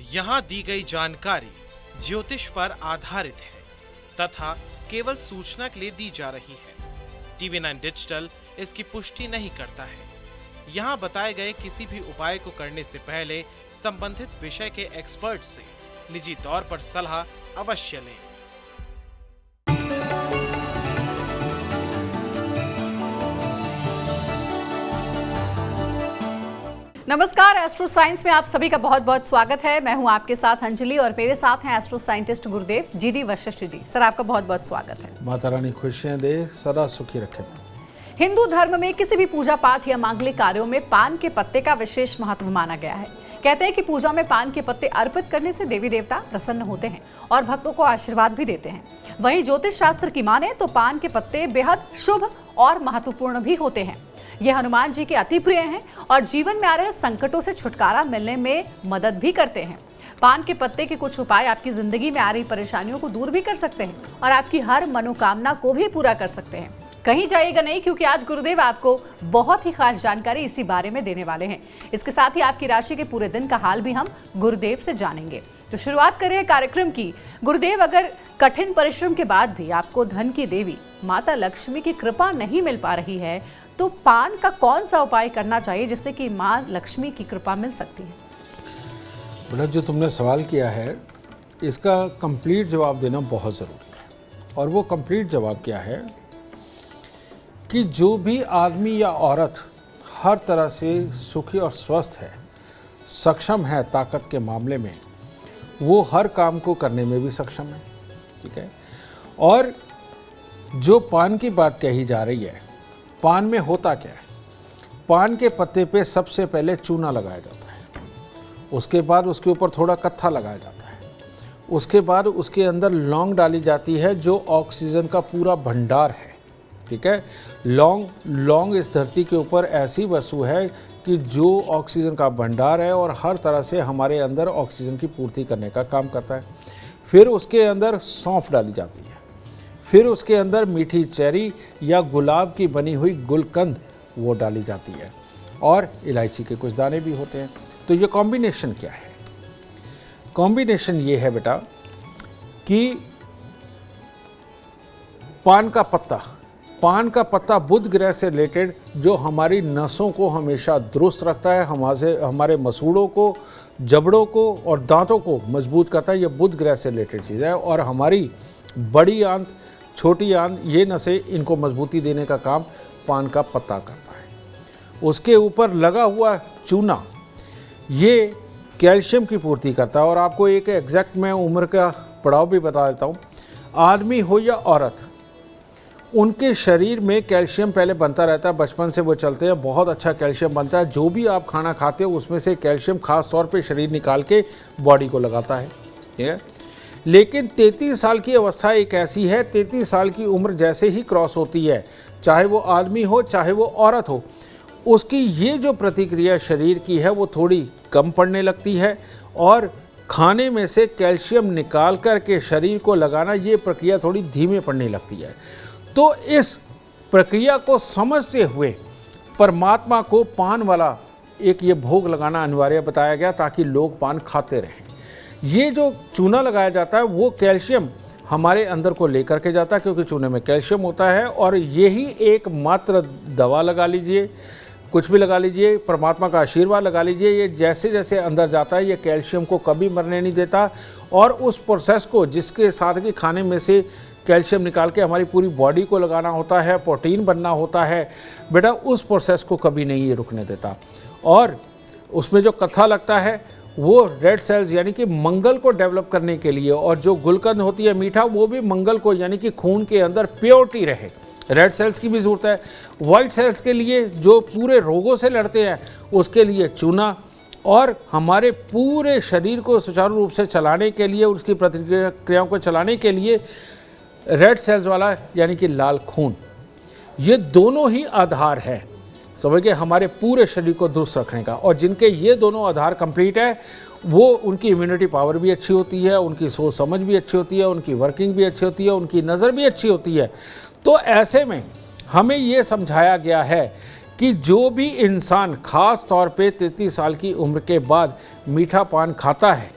यहाँ दी गई जानकारी ज्योतिष पर आधारित है तथा केवल सूचना के लिए दी जा रही है। TV9 डिजिटल इसकी पुष्टि नहीं करता है। यहाँ बताए गए किसी भी उपाय को करने से पहले संबंधित विषय के एक्सपर्ट से निजी तौर पर सलाह अवश्य लें। नमस्कार, एस्ट्रो साइंस में आप सभी का बहुत बहुत स्वागत है। मैं हूं आपके साथ अंजलि और मेरे साथ हैं एस्ट्रो साइंटिस्ट गुरुदेव जीडी वशिष्ठ जी। सर, आपका बहुत बहुत स्वागत है। माता रानी खुशियां दे, सदा सुखी रखे। हिंदू धर्म में किसी भी पूजा पाठ या मांगलिक कार्यों में पान के पत्ते का विशेष महत्व माना गया है। कहते हैं कि पूजा में पान के पत्ते अर्पित करने से देवी देवता प्रसन्न होते हैं और भक्तों को आशीर्वाद भी देते हैं। वहीं ज्योतिष शास्त्र की माने तो पान के पत्ते बेहद शुभ और महत्वपूर्ण भी होते हैं। ये हनुमान जी के अति प्रिय हैं और जीवन में आ रहे संकटों से छुटकारा मिलने में मदद भी करते हैं। पान के पत्ते के कुछ उपाय आपकी जिंदगी में आ रही परेशानियों को दूर भी कर सकते हैं और आपकी हर मनोकामना को भी पूरा कर सकते हैं। कहीं जाइएगा नहीं, क्योंकि आज गुरुदेव आपको बहुत ही खास जानकारी इसी बारे में देने वाले हैं। इसके साथ ही आपकी राशि के पूरे दिन का हाल भी हम गुरुदेव से जानेंगे। तो शुरुआत करें कार्यक्रम की। गुरुदेव, अगर कठिन परिश्रम के बाद भी आपको धन की देवी माता लक्ष्मी की कृपा नहीं मिल पा रही है, तो पान का कौन सा उपाय करना चाहिए जिससे कि माँ लक्ष्मी की कृपा मिल सकती है? बेटा, जो तुमने सवाल किया है इसका कंप्लीट जवाब देना बहुत ज़रूरी है। और वो कंप्लीट जवाब क्या है कि जो भी आदमी या औरत हर तरह से सुखी और स्वस्थ है, सक्षम है ताकत के मामले में, वो हर काम को करने में भी सक्षम है। ठीक है। और जो पान की बात कही जा रही है, पान में होता क्या है? पान के पत्ते पे सबसे पहले चूना लगाया जाता है, उसके बाद उसके ऊपर थोड़ा कत्था लगाया जाता है, उसके बाद उसके अंदर लौंग डाली जाती है जो ऑक्सीजन का पूरा भंडार है। ठीक है। लौंग इस धरती के ऊपर ऐसी वस्तु है कि जो ऑक्सीजन का भंडार है और हर तरह से हमारे अंदर ऑक्सीजन की पूर्ति करने का काम करता है। फिर उसके अंदर सौंफ डाली जाती है, फिर उसके अंदर मीठी चेरी या गुलाब की बनी हुई गुलकंद वो डाली जाती है और इलायची के कुछ दाने भी होते हैं। तो ये कॉम्बिनेशन क्या है? कॉम्बिनेशन ये है बेटा कि पान का पत्ता बुध ग्रह से रिलेटेड जो हमारी नसों को हमेशा दुरुस्त रखता है, हमारे मसूड़ों को, जबड़ों को और दांतों को मजबूत करता है। ये बुध ग्रह से रिलेटेड चीज़ है। और हमारी बड़ी आंत, छोटी आंत, ये नसें, इनको मजबूती देने का काम पान का पत्ता करता है। उसके ऊपर लगा हुआ चूना ये कैल्शियम की पूर्ति करता है। और आपको एक एग्जैक्ट मैं उम्र का पड़ाव भी बता देता हूँ। आदमी हो या औरत, उनके शरीर में कैल्शियम पहले बनता रहता है। बचपन से वो चलते हैं, बहुत अच्छा कैल्शियम बनता है। जो भी आप खाना खाते हो उसमें से कैल्शियम खास तौर पे शरीर निकाल के बॉडी को लगाता है। ठीक है। लेकिन 33 साल की अवस्था एक ऐसी है, 33 साल की उम्र जैसे ही क्रॉस होती है, चाहे वो आदमी हो चाहे वो औरत हो, उसकी ये जो प्रतिक्रिया शरीर की है वो थोड़ी कम पड़ने लगती है। और खाने में से कैल्शियम निकाल करके शरीर को लगाना, ये प्रक्रिया थोड़ी धीमे पड़ने लगती है। तो इस प्रक्रिया को समझते हुए परमात्मा को पान वाला एक ये भोग लगाना अनिवार्य बताया गया ताकि लोग पान खाते रहें। ये जो चूना लगाया जाता है वो कैल्शियम हमारे अंदर को लेकर के जाता है, क्योंकि चूने में कैल्शियम होता है। और यही एकमात्र दवा, लगा लीजिए, कुछ भी लगा लीजिए, परमात्मा का आशीर्वाद लगा लीजिए, ये जैसे जैसे अंदर जाता है ये कैल्शियम को कभी मरने नहीं देता। और उस प्रोसेस को, जिसके साथ कि खाने में से कैल्शियम निकाल के हमारी पूरी बॉडी को लगाना होता है, प्रोटीन बनना होता है बेटा, उस प्रोसेस को कभी नहीं ये रुकने देता। और उसमें जो कत्था लगता है वो रेड सेल्स यानी कि मंगल को डेवलप करने के लिए, और जो गुलकंद होती है मीठा, वो भी मंगल को, यानी कि खून के अंदर प्योरिटी रहे। रेड सेल्स की भी ज़रूरत है। वाइट सेल्स के लिए जो पूरे रोगों से लड़ते हैं उसके लिए चूना, और हमारे पूरे शरीर को सुचारू रूप से चलाने के लिए, उसकी प्रतिक्रियाओं को चलाने के लिए रेड सेल्स वाला यानी कि लाल खून, ये दोनों ही आधार है समझ के हमारे पूरे शरीर को दुरुस्त रखने का। और जिनके ये दोनों आधार कंप्लीट है वो, उनकी इम्यूनिटी पावर भी अच्छी होती है, उनकी सोच समझ भी अच्छी होती है, उनकी वर्किंग भी अच्छी होती है, उनकी नज़र भी अच्छी होती है। तो ऐसे में हमें ये समझाया गया है कि जो भी इंसान खास तौर पे 33 साल की उम्र के बाद मीठा पान खाता है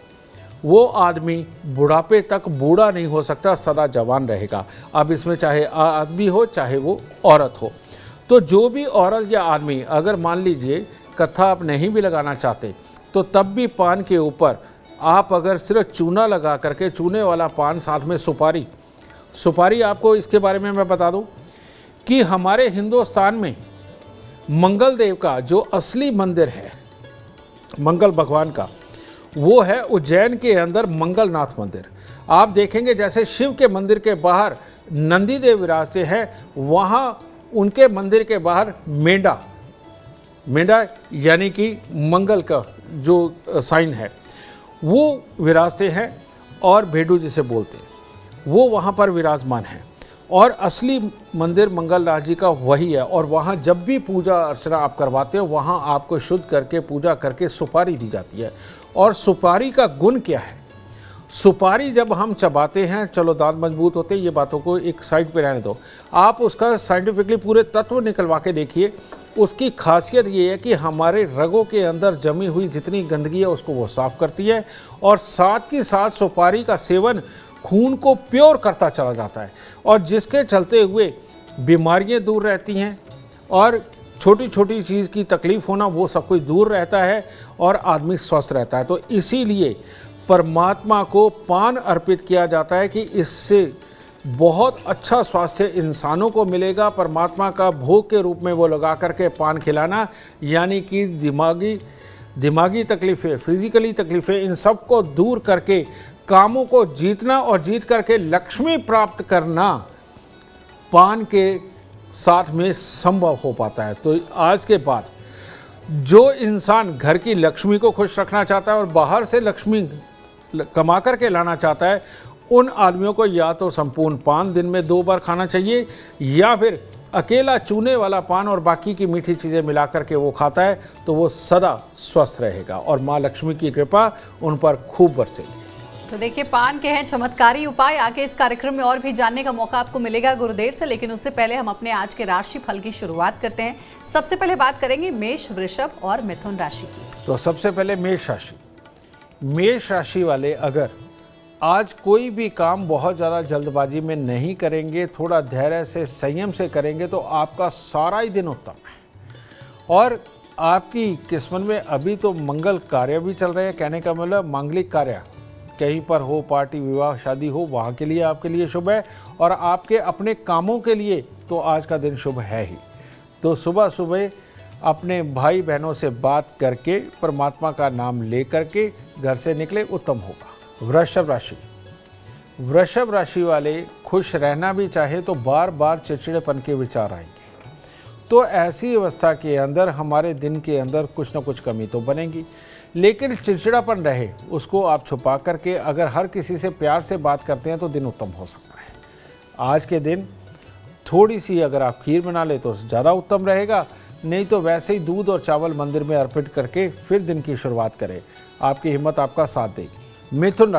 वो आदमी बुढ़ापे तक बूढ़ा नहीं हो सकता, सदा जवान रहेगा। अब इसमें चाहे आदमी हो चाहे वो औरत हो। तो जो भी औरत या आदमी अगर मान लीजिए कत्था आप नहीं भी लगाना चाहते तो तब भी पान के ऊपर आप अगर सिर्फ चूना लगा करके, चूने वाला पान साथ में सुपारी आपको इसके बारे में मैं बता दूं कि हमारे हिंदुस्तान में मंगल देव का जो असली मंदिर है, मंगल भगवान का, वो है उज्जैन के अंदर मंगलनाथ मंदिर। आप देखेंगे जैसे शिव के मंदिर के बाहर नंदी देव विराजते हैं, वहाँ उनके मंदिर के बाहर मेंढा यानी कि मंगल का जो साइन है वो विराजते हैं और भेड़ू जिसे बोलते हैं, वो वहाँ पर विराजमान है। और असली मंदिर मंगलनाथ जी का वही है। और वहाँ जब भी पूजा अर्चना आप करवाते हो, वहाँ आपको शुद्ध करके पूजा करके सुपारी दी जाती है। और सुपारी का गुण क्या है? सुपारी जब हम चबाते हैं, चलो दांत मजबूत होते हैं, ये बातों को एक साइड पे रहने दो, आप उसका साइंटिफिकली पूरे तत्व निकलवा के देखिए। उसकी खासियत ये है कि हमारे रगों के अंदर जमी हुई जितनी गंदगी है उसको वो साफ़ करती है, और साथ ही साथ सुपारी का सेवन खून को प्योर करता चला जाता है, और जिसके चलते हुए बीमारियां दूर रहती हैं और छोटी छोटी चीज़ की तकलीफ़ होना वो सब कुछ दूर रहता है और आदमी स्वस्थ रहता है। तो इसीलिए परमात्मा को पान अर्पित किया जाता है कि इससे बहुत अच्छा स्वास्थ्य इंसानों को मिलेगा। परमात्मा का भोग के रूप में वो लगा करके पान खिलाना, यानी कि दिमागी तकलीफ़ें, फिजिकली तकलीफ़ें, इन सब को दूर करके कामों को जीतना और जीत करके लक्ष्मी प्राप्त करना पान के साथ में संभव हो पाता है। तो आज के बाद जो इंसान घर की लक्ष्मी को खुश रखना चाहता है और बाहर से लक्ष्मी कमा करके लाना चाहता है, उन आदमियों को या तो संपूर्ण पान दिन में 2 बार खाना चाहिए, या फिर अकेला चूने वाला पान और बाकी की मीठी चीज़ें मिला करके वो खाता है, तो वो सदा स्वस्थ रहेगा और माँ लक्ष्मी की कृपा उन पर खूब बरसेगी। तो देखिए, पान के हैं चमत्कारी उपाय। आगे इस कार्यक्रम में और भी जानने का मौका आपको मिलेगा गुरुदेव से, लेकिन उससे पहले हम अपने आज के राशि फल की शुरुआत करते हैं। सबसे पहले बात करेंगे मेष, वृषभ और मिथुन राशि की। तो सबसे पहले मेष राशि वाले अगर आज कोई भी काम बहुत ज़्यादा जल्दबाजी में नहीं करेंगे, थोड़ा धैर्य से संयम से करेंगे, तो आपका सारा ही दिन उत्तम है। और आपकी किस्मत में अभी तो मंगल कार्य भी चल रहे हैं, कहने का मतलब मांगलिक कार्य कहीं पर हो, पार्टी विवाह शादी हो, वहाँ के लिए आपके लिए शुभ है। और आपके अपने कामों के लिए तो आज का दिन शुभ है ही। तो सुबह सुबह अपने भाई बहनों से बात करके परमात्मा का नाम ले करके घर से निकले, उत्तम होगा। वृषभ राशि वाले खुश रहना भी चाहे तो बार बार चिड़चिड़ेपन के विचार आएंगे। तो ऐसी अवस्था के अंदर हमारे दिन के अंदर कुछ ना कुछ कमी तो बनेगी, लेकिन चिड़चिड़ापन रहे उसको आप छुपा करके अगर हर किसी से प्यार से बात करते हैं तो दिन उत्तम हो सकता है। आज के दिन थोड़ी सी अगर आप खीर बना ले तो ज़्यादा उत्तम रहेगा, नहीं तो वैसे ही दूध और चावल मंदिर में अर्पित करके फिर दिन की शुरुआत करें, आपकी हिम्मत आपका साथ देगी। मिथुन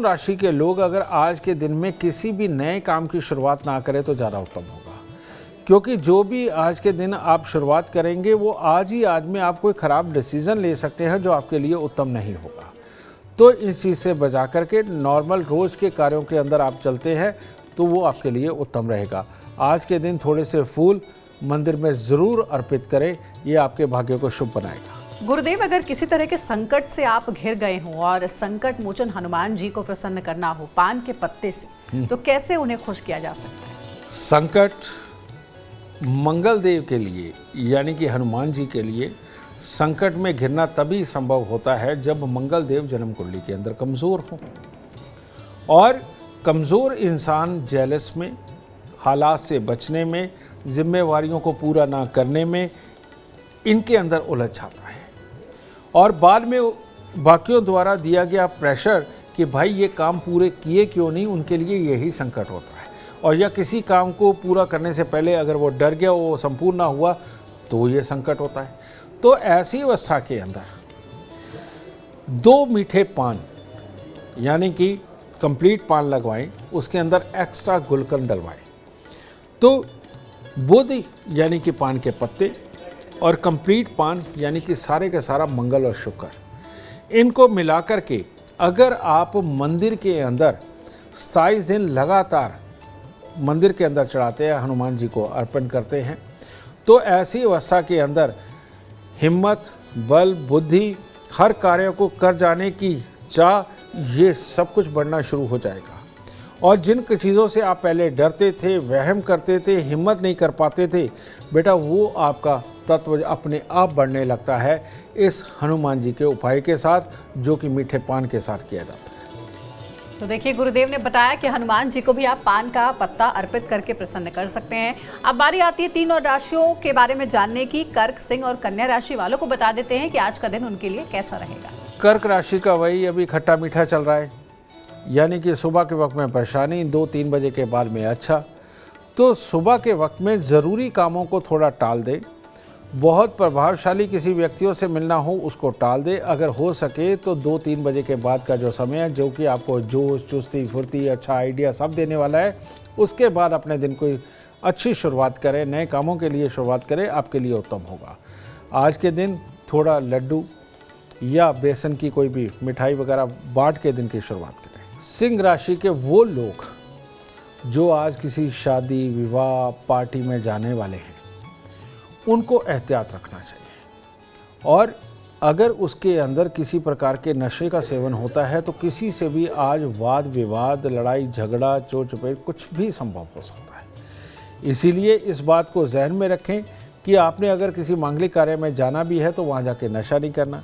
राशि के लोग अगर आज के दिन में किसी भी नए काम की शुरुआत ना करें तो ज़्यादा उत्तम होगा, क्योंकि जो भी आज के दिन आप शुरुआत करेंगे वो आज में आप कोई ख़राब डिसीज़न ले सकते हैं जो आपके लिए उत्तम नहीं होगा। तो इस चीज़ से बचा करके नॉर्मल रोज़ के कार्यों के अंदर आप चलते हैं तो वो आपके लिए उत्तम रहेगा। आज के दिन थोड़े से फूल मंदिर में ज़रूर अर्पित करें, ये आपके भाग्य को शुभ बनाएगा। गुरुदेव, अगर किसी तरह के संकट से आप घिर गए हों और संकट मोचन हनुमान जी को प्रसन्न करना हो पान के पत्ते से, तो कैसे उन्हें खुश किया जा सकता है? संकट मंगल देव के लिए यानी कि हनुमान जी के लिए संकट में घिरना तभी संभव होता है जब मंगल देव जन्म कुंडली के अंदर कमज़ोर हो, और कमज़ोर इंसान जेलस में, हालात से बचने में, जिम्मेवारियों को पूरा ना करने में इनके अंदर उलझ जाता है, और बाद में बाकियों द्वारा दिया गया प्रेशर कि भाई ये काम पूरे किए क्यों नहीं, उनके लिए यही संकट होता है। और या किसी काम को पूरा करने से पहले अगर वो डर गया, वो संपूर्ण ना हुआ, तो ये संकट होता है। तो ऐसी अवस्था के अंदर 2 मीठे पान यानी कि कंप्लीट पान लगवाएं, उसके अंदर एक्स्ट्रा गुलकंद डलवाएं। तो बुध यानी कि पान के पत्ते और कंप्लीट पान यानी कि सारे के सारा मंगल और शुक्र, इनको मिलाकर के अगर आप मंदिर के अंदर 27 दिन लगातार मंदिर के अंदर चढ़ाते हैं, हनुमान जी को अर्पण करते हैं, तो ऐसी अवस्था के अंदर हिम्मत, बल, बुद्धि, हर कार्य को कर जाने की चाह, ये सब कुछ बढ़ना शुरू हो जाएगा। और जिन चीज़ों से आप पहले डरते थे, वहम करते थे, हिम्मत नहीं कर पाते थे, बेटा वो आपका तत्व अपने आप बढ़ने लगता है इस हनुमान जी के उपाय के साथ, जो कि मीठे पान के साथ किया जाता है। तो देखिए, गुरुदेव ने बताया कि हनुमान जी को भी आप पान का पत्ता अर्पित करके प्रसन्न कर सकते हैं। अब बारी आती है 3 और राशियों के बारे में जानने की। कर्क, सिंह और कन्या राशि वालों को बता देते हैं कि आज का दिन उनके लिए कैसा रहेगा। कर्क राशि का वही अभी खट्टा मीठा चल रहा है, यानी कि सुबह के वक्त में परेशानी, 2-3 बजे के बाद में अच्छा। तो सुबह के वक्त में ज़रूरी कामों को थोड़ा टाल दें। बहुत प्रभावशाली किसी व्यक्तियों से मिलना हो उसको टाल दे। अगर हो सके तो 2-3 बजे के बाद का जो समय है, जो कि आपको जोश, चुस्ती, फुर्ती, अच्छा आइडिया सब देने वाला है, उसके बाद अपने दिन को अच्छी शुरुआत करें, नए कामों के लिए शुरुआत करें, आपके लिए उत्तम होगा। आज के दिन थोड़ा लड्डू या बेसन की कोई भी मिठाई वगैरह बांट के दिन की शुरुआत करें। सिंह राशि के वो लोग जो आज किसी शादी, विवाह, पार्टी में जाने वाले हैं, उनको एहतियात रखना चाहिए। और अगर उसके अंदर किसी प्रकार के नशे का सेवन होता है तो किसी से भी आज वाद विवाद, लड़ाई झगड़ा, चोट चपेट कुछ भी संभव हो सकता है। इसीलिए इस बात को जहन में रखें कि आपने अगर किसी मांगलिक कार्य में जाना भी है तो वहाँ जाके नशा नहीं करना।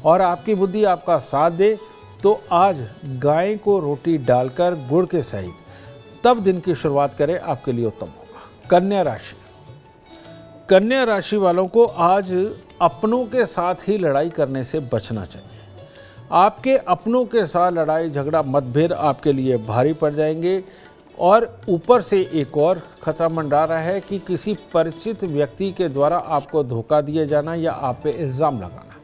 और आपकी बुद्धि आपका साथ दे तो आज गाय को रोटी डालकर गुड़ के सहित तब दिन की शुरुआत करें, आपके लिए उत्तम होगा। कन्या राशि, कन्या राशि वालों को आज अपनों के साथ ही लड़ाई करने से बचना चाहिए। आपके अपनों के साथ लड़ाई झगड़ा मतभेद आपके लिए भारी पड़ जाएंगे। और ऊपर से एक और खतरा मंडरा रहा है कि किसी परिचित व्यक्ति के द्वारा आपको धोखा दिए जाना या आप पे इल्ज़ाम लगाना।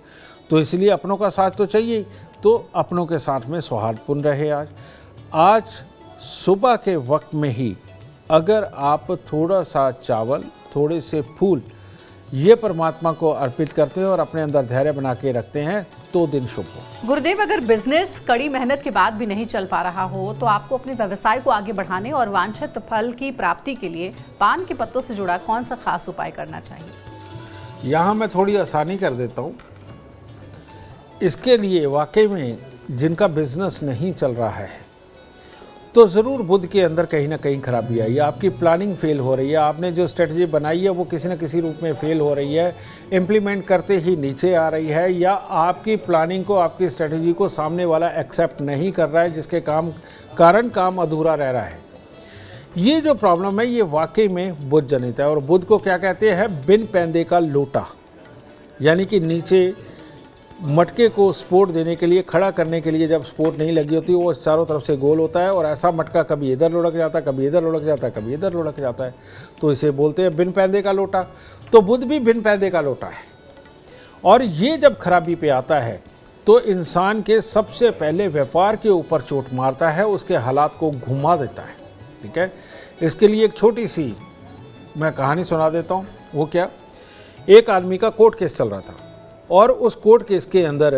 तो इसलिए अपनों का साथ तो चाहिए, तो अपनों के साथ में सौहार्दपूर्ण रहे। आज सुबह के वक्त में ही अगर आप थोड़ा सा चावल, थोड़े से फूल ये परमात्मा को अर्पित करते हैं और अपने अंदर धैर्य बना के रखते हैं तो दिन शुभ हो। गुरुदेव, अगर बिजनेस कड़ी मेहनत के बाद भी नहीं चल पा रहा हो तो आपको अपने व्यवसाय को आगे बढ़ाने और वांछित फल की प्राप्ति के लिए पान के पत्तों से जुड़ा कौन सा खास उपाय करना चाहिए? यहाँ मैं थोड़ी आसानी कर देता हूँ। इसके लिए वाकई में जिनका बिजनेस नहीं चल रहा है तो ज़रूर बुध के अंदर कहीं ना कहीं खराबी आई है। आपकी प्लानिंग फेल हो रही है, आपने जो स्ट्रेटजी बनाई है वो किसी न किसी रूप में फेल हो रही है, इम्प्लीमेंट करते ही नीचे आ रही है, या आपकी प्लानिंग को, आपकी स्ट्रेटजी को सामने वाला एक्सेप्ट नहीं कर रहा है, जिसके कारण काम अधूरा रह रहा है। ये जो प्रॉब्लम है ये वाकई में बुध जनित है। और बुध को क्या कहते हैं? बिन पैंदे का लोटा, यानी कि नीचे मटके को सपोर्ट देने के लिए, खड़ा करने के लिए जब सपोर्ट नहीं लगी होती वो चारों तरफ से गोल होता है और ऐसा मटका कभी इधर लुढ़क जाता है, कभी इधर लुढ़क जाता है, कभी इधर लुढ़क जाता है, तो इसे बोलते हैं बिन पैदे का लोटा। तो बुध भी बिन पैदे का लोटा है। और ये जब खराबी पे आता है तो इंसान के सबसे पहले व्यापार के ऊपर चोट मारता है, उसके हालात को घुमा देता है। ठीक है, इसके लिए एक छोटी सी मैं कहानी सुना देता हूँ। वो क्या, एक आदमी का कोर्ट केस चल रहा था और उस कोर्ट केस के अंदर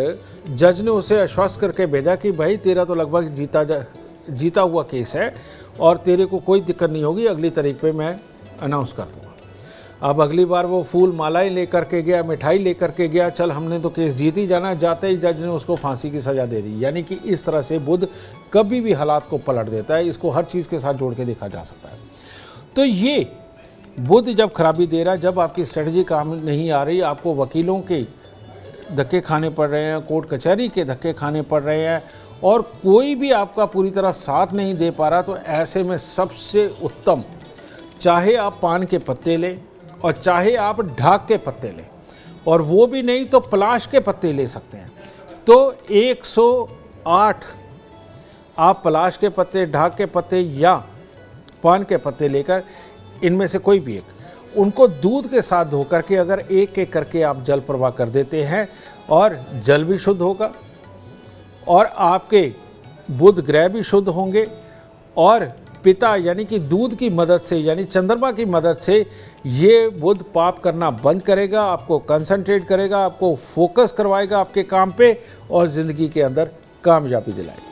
जज ने उसे आश्वस्त करके भेजा कि भाई तेरा तो लगभग जीता हुआ केस है और तेरे को कोई दिक्कत नहीं होगी, अगली तारीख पे मैं अनाउंस कर दूँगा। अब अगली बार वो फूल मालाएं लेकर के गया, मिठाई लेकर के गया, चल हमने तो केस जीत ही जाना। जाते ही जज ने उसको फांसी की सज़ा दे दी। यानी कि इस तरह से बुध कभी भी हालात को पलट देता है। इसको हर चीज़ के साथ जोड़ के देखा जा सकता है। तो ये बुध जब खराबी दे रहा है, जब आपकी स्ट्रेटजी काम नहीं आ रही, आपको वकीलों के धक्के खाने पड़ रहे हैं, कोर्ट कचहरी के धक्के खाने पड़ रहे हैं और कोई भी आपका पूरी तरह साथ नहीं दे पा रहा, तो ऐसे में सबसे उत्तम, चाहे आप पान के पत्ते लें और चाहे आप ढाक के पत्ते लें, और वो भी नहीं तो पलाश के पत्ते ले सकते हैं। तो 108 आप पलाश के पत्ते, ढाक के पत्ते या पान के पत्ते लेकर, इनमें से कोई भी एक, उनको दूध के साथ धो करके अगर एक एक करके आप जल प्रवाह कर देते हैं और जल भी शुद्ध होगा और आपके बुध ग्रह भी शुद्ध होंगे और पिता यानी कि दूध की मदद से यानी चंद्रमा की मदद से ये बुध पाप करना बंद करेगा, आपको कंसंट्रेट करेगा, आपको फोकस करवाएगा आपके काम पे और ज़िंदगी के अंदर कामयाबी दिलाएगा।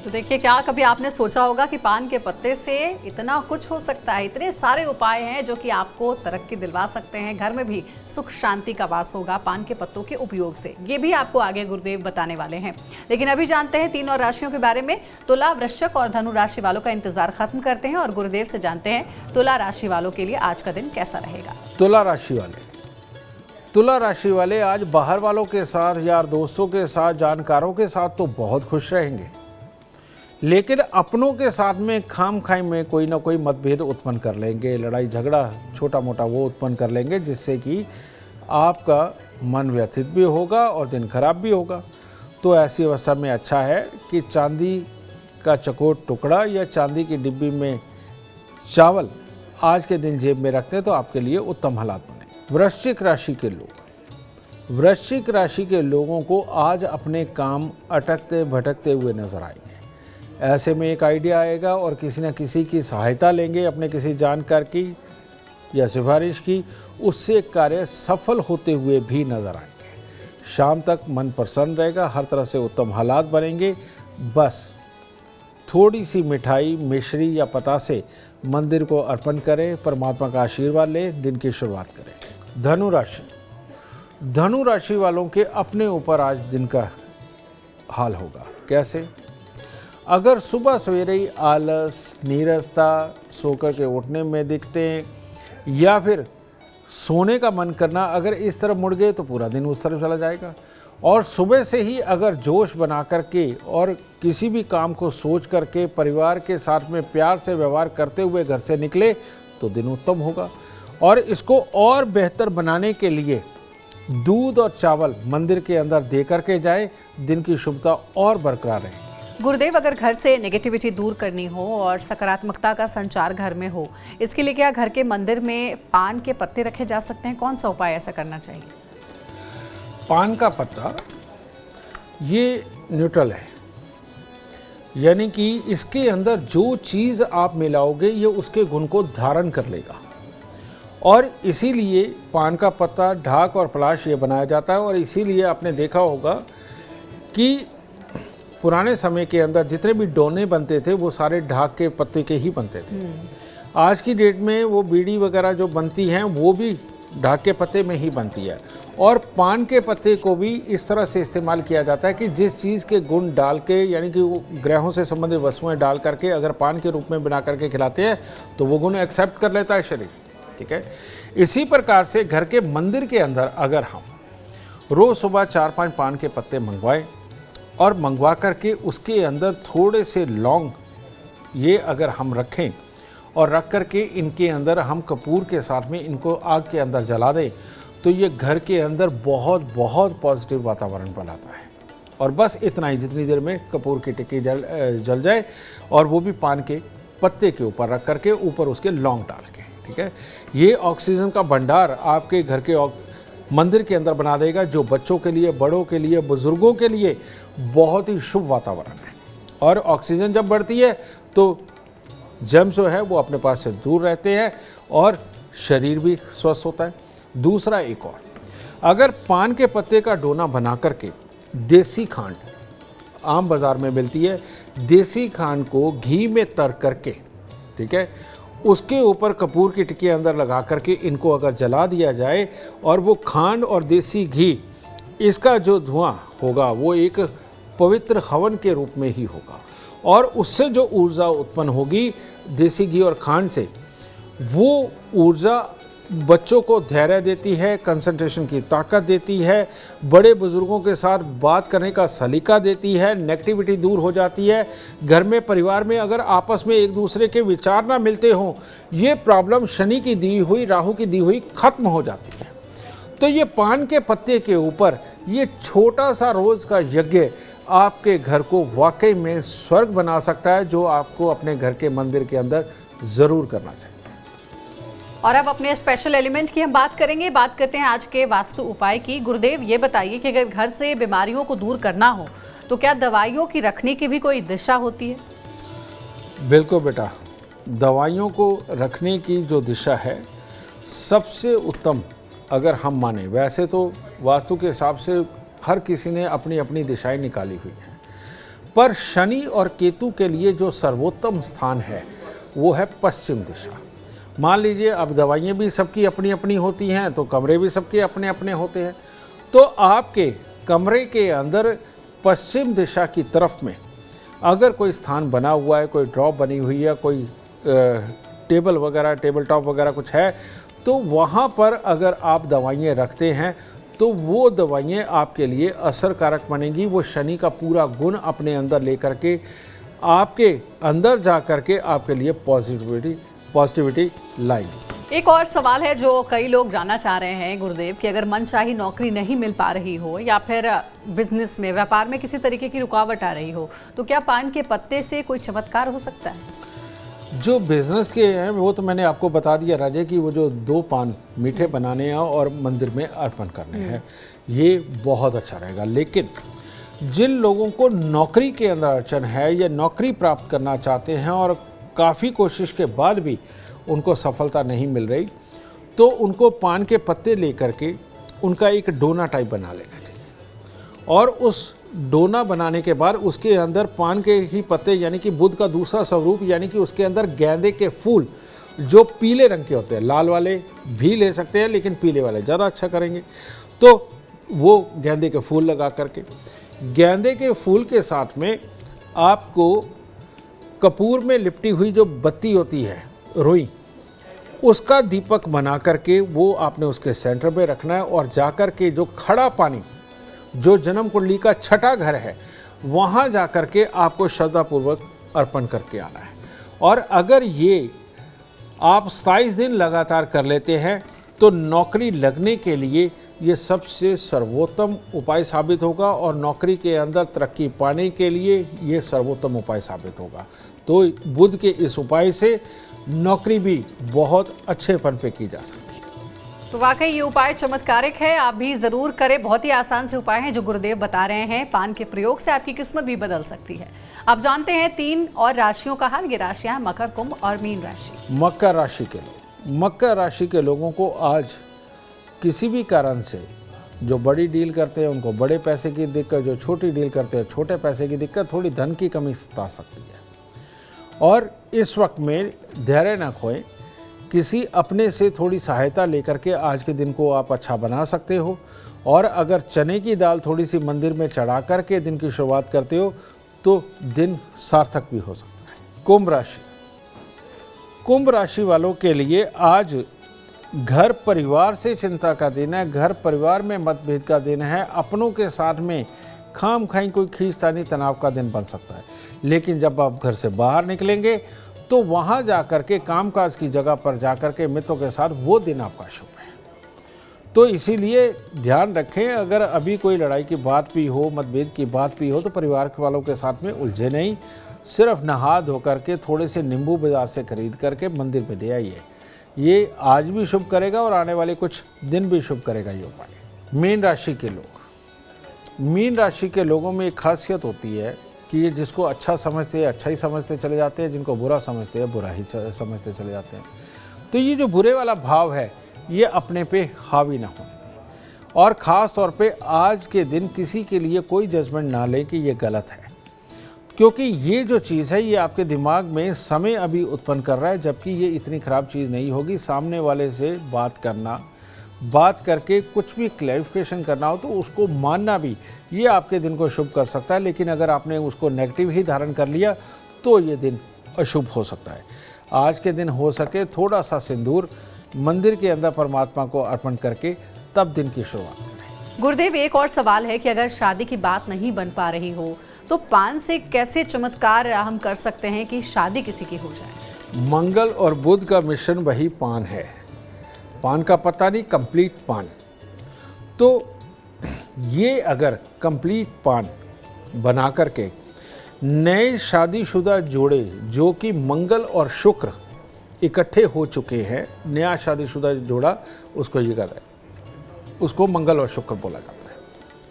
तो देखिए, क्या कभी आपने सोचा होगा कि पान के पत्ते से इतना कुछ हो सकता है। इतने सारे उपाय हैं जो कि आपको तरक्की दिलवा सकते हैं, घर में भी सुख शांति का वास होगा पान के पत्तों के उपयोग से। ये भी आपको आगे गुरुदेव बताने वाले हैं। लेकिन अभी जानते हैं 3 और राशियों के बारे में। तुला, वृश्चिक और धनु राशि वालों का इंतजार खत्म करते हैं और गुरुदेव से जानते हैं तुला राशि वालों के लिए आज का दिन कैसा रहेगा। तुला राशि वाले आज बाहर वालों के साथ, यार दोस्तों के साथ, जानकारों के साथ तो बहुत खुश रहेंगे, लेकिन अपनों के साथ में खाम खाई में कोई ना कोई मतभेद उत्पन्न कर लेंगे, लड़ाई झगड़ा छोटा मोटा वो उत्पन्न कर लेंगे, जिससे कि आपका मन व्यथित भी होगा और दिन खराब भी होगा। तो ऐसी अवस्था में अच्छा है कि चांदी का चकोट टुकड़ा या चांदी की डिब्बी में चावल आज के दिन जेब में रखते हैं तो आपके लिए उत्तम हालात बने। वृश्चिक राशि के लोगों को आज अपने काम अटकते भटकते हुए नजर आएंगे। ऐसे में एक आइडिया आएगा और किसी न किसी की सहायता लेंगे, अपने किसी जानकार की या सिफारिश की, उससे कार्य सफल होते हुए भी नजर आएंगे। शाम तक मन प्रसन्न रहेगा, हर तरह से उत्तम हालात बनेंगे। बस थोड़ी सी मिठाई, मिश्री या पतासे मंदिर को अर्पण करें, परमात्मा का आशीर्वाद लें, दिन की शुरुआत करें। धनु राशि वालों के अपने ऊपर आज दिन का हाल होगा। कैसे? अगर सुबह सवेरे ही आलस, नीरसता, सोकर के उठने में दिखते हैं या फिर सोने का मन करना, अगर इस तरफ मुड़ गए तो पूरा दिन उस तरफ चला जाएगा। और सुबह से ही अगर जोश बना करके और किसी भी काम को सोच करके परिवार के साथ में प्यार से व्यवहार करते हुए घर से निकले तो दिन उत्तम होगा। और इसको और बेहतर बनाने के लिए दूध और चावल मंदिर के अंदर दे करके जाएं, दिन की शुभता और बरकरार रहे। गुरुदेव, अगर घर से नेगेटिविटी दूर करनी हो और सकारात्मकता का संचार घर में हो, इसके लिए क्या घर के मंदिर में पान के पत्ते रखे जा सकते हैं? कौन सा उपाय ऐसा करना चाहिए? पान का पत्ता ये न्यूट्रल है, यानी कि इसके अंदर जो चीज़ आप मिलाओगे ये उसके गुण को धारण कर लेगा। और इसीलिए पान का पत्ता, ढाक और पलाश ये बनाया जाता है। और इसीलिए आपने देखा होगा कि पुराने समय के अंदर जितने भी डोने बनते थे वो सारे ढाक के पत्ते के ही बनते थे। आज की डेट में वो बीड़ी वगैरह जो बनती हैं वो भी ढाक के पत्ते में ही बनती है। और पान के पत्ते को भी इस तरह से इस्तेमाल किया जाता है कि जिस चीज़ के गुण डाल के, यानी कि वो ग्रहों से संबंधित वस्तुएं डाल करके अगर पान के रूप में बना करके खिलाते हैं तो वो गुण एक्सेप्ट कर लेता है शरीर। ठीक है, इसी प्रकार से घर के मंदिर के अंदर अगर हम रोज़ सुबह 4-5 पान के पत्ते मंगवाएं और मंगवा करके उसके अंदर थोड़े से लौंग ये अगर हम रखें और रख करके इनके अंदर हम कपूर के साथ में इनको आग के अंदर जला दें तो ये घर के अंदर बहुत बहुत पॉजिटिव वातावरण बनाता है। और बस इतना ही, जितनी देर में कपूर की टिक्की जल जाए, और वो भी पान के पत्ते के ऊपर रख करके ऊपर उसके लौंग डाल के। ठीक है, ये ऑक्सीजन का भंडार आपके घर के मंदिर के अंदर बना देगा, जो बच्चों के लिए, बड़ों के लिए, बुजुर्गों के लिए बहुत ही शुभ वातावरण है। और ऑक्सीजन जब बढ़ती है तो जर्म्स जो है वो अपने पास से दूर रहते हैं और शरीर भी स्वस्थ होता है। दूसरा, एक और, अगर पान के पत्ते का डोना बना करके देसी खांड, आम बाज़ार में मिलती है, देसी खांड को घी में तर करके, ठीक है, उसके ऊपर कपूर की टिक्की अंदर लगा करके इनको अगर जला दिया जाए और वो खांड और देसी घी, इसका जो धुआं होगा वो एक पवित्र हवन के रूप में ही होगा। और उससे जो ऊर्जा उत्पन्न होगी देसी घी और खांड से, वो ऊर्जा बच्चों को धैर्य देती है, कंसंट्रेशन की ताकत देती है, बड़े बुजुर्गों के साथ बात करने का सलीका देती है, नेगेटिविटी दूर हो जाती है। घर में, परिवार में अगर आपस में एक दूसरे के विचार ना मिलते हों, ये प्रॉब्लम शनि की दी हुई, राहु की दी हुई खत्म हो जाती है। तो ये पान के पत्ते के ऊपर ये छोटा सा रोज़ का यज्ञ आपके घर को वाकई में स्वर्ग बना सकता है, जो आपको अपने घर के मंदिर के अंदर ज़रूर करना चाहिए। और अब अपने स्पेशल एलिमेंट की हम बात करेंगे। बात करते हैं आज के वास्तु उपाय की। गुरुदेव, ये बताइए कि अगर घर से बीमारियों को दूर करना हो तो क्या दवाइयों की रखने की भी कोई दिशा होती है? बिल्कुल बेटा, दवाइयों को रखने की जो दिशा है, सबसे उत्तम अगर हम माने, वैसे तो वास्तु के हिसाब से हर किसी ने अपनी अपनी दिशाएं निकाली हुई हैं, पर शनि और केतु के लिए जो सर्वोत्तम स्थान है वो है पश्चिम दिशा। मान लीजिए अब दवाइयाँ भी सबकी अपनी अपनी होती हैं, तो कमरे भी सबके अपने अपने होते हैं। तो आपके कमरे के अंदर पश्चिम दिशा की तरफ में अगर कोई स्थान बना हुआ है, कोई ड्रॉप बनी हुई है, कोई टेबल वगैरह, टेबल टॉप वगैरह कुछ है, तो वहाँ पर अगर आप दवाइयाँ रखते हैं तो वो दवाइयाँ आपके लिए असरकारक बनेंगी। वो शनि का पूरा गुण अपने अंदर लेकर के आपके अंदर जा कर के आपके लिए पॉजिटिविटी लाएंगी। एक और सवाल है जो कई लोग जानना चाह रहे हैं गुरुदेव, कि अगर मनचाही नौकरी नहीं मिल पा रही हो या फिर बिजनेस में, व्यापार में किसी तरीके की रुकावट आ रही हो, तो क्या पान के पत्ते से कोई चमत्कार हो सकता है? जो बिजनेस के हैं वो तो मैंने आपको बता दिया राजे, कि वो जो 2 पान मीठे बनाने हैं और मंदिर में अर्पण करने हैं, ये बहुत अच्छा रहेगा। लेकिन जिन लोगों को नौकरी के अंदर अड़चन है या नौकरी प्राप्त करना चाहते हैं और काफ़ी कोशिश के बाद भी उनको सफलता नहीं मिल रही, तो उनको पान के पत्ते लेकर के उनका एक डोना टाइप बना लेना चाहिए। और उस डोना बनाने के बाद उसके अंदर पान के ही पत्ते, यानी कि बुध का दूसरा स्वरूप, यानी कि उसके अंदर गेंदे के फूल जो पीले रंग के होते हैं, लाल वाले भी ले सकते हैं लेकिन पीले वाले ज़्यादा अच्छा करेंगे, तो वो गेंदे के फूल लगा करके, गेंदे के फूल के साथ में आपको कपूर में लिपटी हुई जो बत्ती होती है, रुई, उसका दीपक बना करके वो आपने उसके सेंटर पे रखना है। और जाकर के जो खड़ा पानी, जो जन्म कुंडली का छठा घर है, वहाँ जा कर के आपको श्रद्धापूर्वक अर्पण करके आना है। और अगर ये आप 27 दिन लगातार कर लेते हैं तो नौकरी लगने के लिए ये सबसे सर्वोत्तम उपाय साबित होगा और नौकरी के अंदर तरक्की पाने के लिए ये सर्वोत्तम उपाय साबित होगा। तो बुध के इस उपाय से नौकरी भी बहुत अच्छेपन पे की जा सकती है। तो वाकई ये उपाय चमत्कारिक है, आप भी जरूर करें। बहुत ही आसान से उपाय हैं जो गुरुदेव बता रहे हैं। पान के प्रयोग से आपकी किस्मत भी बदल सकती है। अब जानते हैं 3 और राशियों का हाल। ये राशियां मकर, कुंभ और मीन राशि। मकर राशि के लोग, मकर राशि के लोगों को आज किसी भी कारण से, जो बड़ी डील करते हैं उनको बड़े पैसे की दिक्कत, जो छोटी डील करते हैं छोटे पैसे की दिक्कत, थोड़ी धन की कमी सता सकती है। और इस वक्त में धैर्य न खोएं, किसी अपने से थोड़ी सहायता लेकर के आज के दिन को आप अच्छा बना सकते हो। और अगर चने की दाल थोड़ी सी मंदिर में चढ़ा करके दिन की शुरुआत करते हो तो दिन सार्थक भी हो सकता है। कुंभ राशि, कुंभ राशि वालों के लिए आज घर परिवार से चिंता का दिन है, घर परिवार में मतभेद का दिन है, अपनों के साथ में खाम खाई कोई खींचतानी तनाव का दिन बन सकता है। लेकिन जब आप घर से बाहर निकलेंगे तो वहाँ जाकर के कामकाज की जगह पर जाकर के मित्रों के साथ वो दिन आपका शुभ है। तो इसीलिए ध्यान रखें, अगर अभी कोई लड़ाई की बात भी हो, मतभेद की बात भी हो, तो परिवार वालों के साथ में उलझे नहीं, सिर्फ नहा धो करके थोड़े से नींबू बाजार से खरीद करके मंदिर में दे आइए। ये आज भी शुभ करेगा और आने वाले कुछ दिन भी शुभ करेगा ये उपाय। मीन राशि के लोग, मीन राशि के लोगों में एक खासियत होती है कि ये जिसको अच्छा समझते हैं अच्छा ही समझते चले जाते हैं, जिनको बुरा समझते हैं बुरा ही समझते चले जाते हैं। तो ये जो बुरे वाला भाव है ये अपने पे हावी ना होने दें। और ख़ास तौर पे आज के दिन किसी के लिए कोई जजमेंट ना लें कि ये गलत है, क्योंकि ये जो चीज़ है ये आपके दिमाग में समय अभी उत्पन्न कर रहा है, जबकि ये इतनी ख़राब चीज़ नहीं होगी। सामने वाले से बात करना, बात करके कुछ भी क्लैरिफिकेशन करना हो तो उसको मानना भी, ये आपके दिन को शुभ कर सकता है। लेकिन अगर आपने उसको नेगेटिव ही धारण कर लिया तो ये दिन अशुभ हो सकता है। आज के दिन हो सके थोड़ा सा सिंदूर मंदिर के अंदर परमात्मा को अर्पण करके तब दिन की शुरुआत करें। गुरुदेव, एक और सवाल है कि अगर शादी की बात नहीं बन पा रही हो तो पान से कैसे चमत्कार हम कर सकते हैं कि शादी किसी की हो जाए? मंगल और बुध का मिश्रण वही पान है, पान का पत्ता नहीं, कंप्लीट पान। तो ये अगर कंप्लीट पान बना करके नए शादीशुदा जोड़े जो कि मंगल और शुक्र इकट्ठे हो चुके हैं, नया शादीशुदा जोड़ा उसको ये कर रहा है, उसको मंगल और शुक्र बोला जाता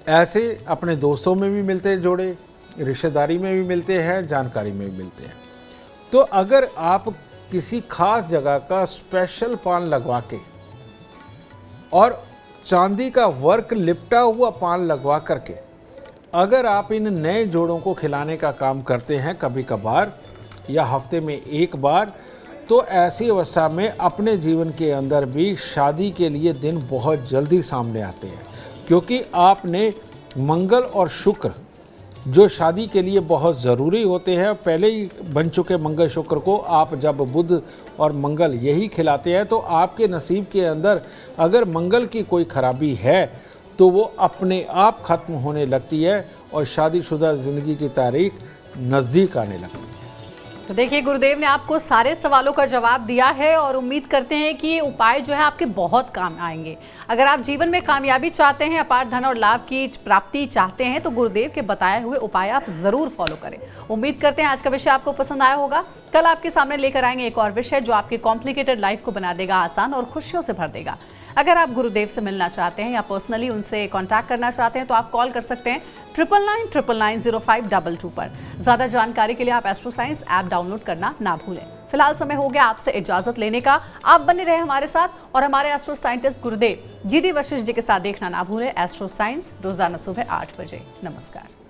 है। ऐसे अपने दोस्तों में भी मिलते हैं जोड़े, रिश्तेदारी में भी मिलते हैं, जानकारी में भी मिलते हैं। तो अगर आप किसी खास जगह का स्पेशल पान लगवा के और चांदी का वर्क लिपटा हुआ पान लगवा करके अगर आप इन नए जोड़ों को खिलाने का काम करते हैं कभी कभार या हफ्ते में एक बार, तो ऐसी अवस्था में अपने जीवन के अंदर भी शादी के लिए दिन बहुत जल्दी सामने आते हैं, क्योंकि आपने मंगल और शुक्र जो शादी के लिए बहुत ज़रूरी होते हैं, पहले ही बन चुके मंगल शुक्र को आप जब बुध और मंगल यही खिलाते हैं तो आपके नसीब के अंदर अगर मंगल की कोई खराबी है तो वो अपने आप ख़त्म होने लगती है और शादीशुदा ज़िंदगी की तारीख नज़दीक आने लगती है। तो देखिए, गुरुदेव ने आपको सारे सवालों का जवाब दिया है और उम्मीद करते हैं कि ये उपाय जो है आपके बहुत काम आएंगे। अगर आप जीवन में कामयाबी चाहते हैं, अपार धन और लाभ की प्राप्ति चाहते हैं, तो गुरुदेव के बताए हुए उपाय आप जरूर फॉलो करें। उम्मीद करते हैं आज का विषय आपको पसंद आया होगा। कल आपके सामने लेकर आएंगे एक और विषय जो आपकी कॉम्प्लिकेटेड लाइफ को बना देगा आसान और खुशियों से भर देगा। अगर आप गुरुदेव से मिलना चाहते हैं या पर्सनली उनसे कांटेक्ट करना चाहते हैं तो आप कॉल कर सकते हैं 99990522 पर। ज्यादा जानकारी के लिए आप एस्ट्रो साइंस ऐप डाउनलोड करना ना भूलें। फिलहाल समय हो गया आपसे इजाजत लेने का। आप बने रहे हमारे साथ और हमारे एस्ट्रो साइंटिस्ट गुरुदेव GD वशिष्ठ जी के साथ देखना ना भूलें एस्ट्रो साइंस रोजाना सुबह 8 बजे। नमस्कार।